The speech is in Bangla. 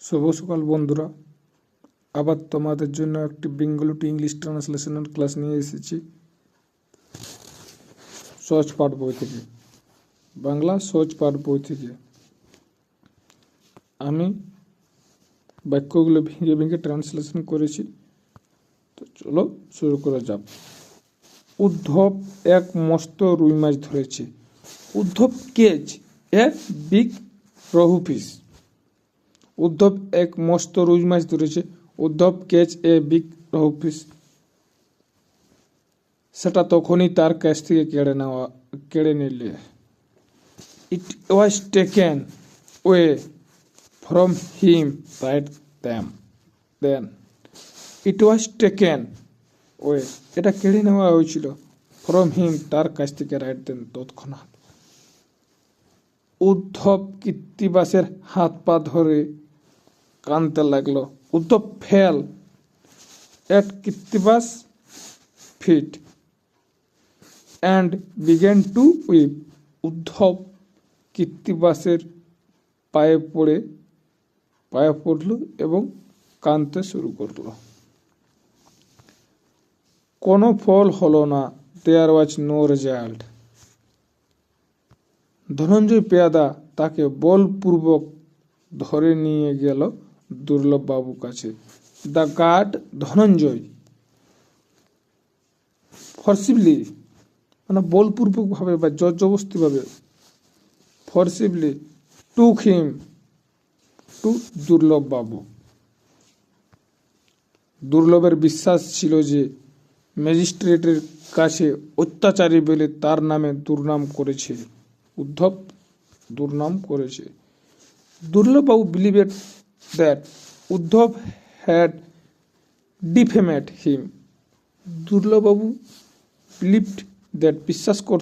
শুভ সকাল বন্ধুরা, আবার তোমাদের জন্য একটি বেঙ্গলি টু ইংলিশ ট্রান্সলেশনের ক্লাস নিয়ে এসেছি। সহজ পাঠ বই থেকে, বাংলা সহজ পাঠ বই থেকে আমি বাক্যগুলো ভেঙে ভেঙে ট্রান্সলেশন করেছি। তো চলো শুরু করা যাক। উদ্ধব এক মস্ত রুই মাছ ধরেছে। Uddhab caught a big rohu fish. Uddhab এক মস্ত রুই মাছ ধরেছে। Uddhab caught a big rohu fish. সেটা তখনই তার কাছ থেকে কেড়ে নিলে। It was taken away from him right then. It was taken away, এটা কেড়ে নেওয়া হয়েছিল। ফ্রম হিম, তার কাছ থেকে রাইট দেন, তৎক্ষণাৎ। উদ্ধব কৃত্তিবাসের হাত পা ধরে কাঁদতে লাগলো। Uddhab fell at Krittibas feet and began to weep. Uddhab কৃত্তিবাসের পায়ে পড়ল এবং কাঁদতে শুরু করল। কোনো ফল হলো না। দেয়ার ওয়াজ নো রেজাল্ট। ধনঞ্জয় পেয়াদা তাকে বলপূর্বক ধরে নিয়ে গেল দুর্লভ বাবুর কাছে। দ্য গার্ড ধনঞ্জয় ফর্সিবলি, মানে বলপূর্বক ভাবে বা জবরদস্তি ভাবে, ফর্সিবলি টুক হিম টু দুর্লভ বাবু। দুর্লভের বিশ্বাস ছিল যে ম্যাজিস্ট্রেটের কাছে অত্যাচারী বলে তার নামে দুর্নাম করেছে। উদ্ধব দুর্নাম করেছে। দুর্লভবাবু believed that Uddhab had defamed him. দুর্লভবাবু বিলিভড দ্যাট, বিশ্বাস করতেন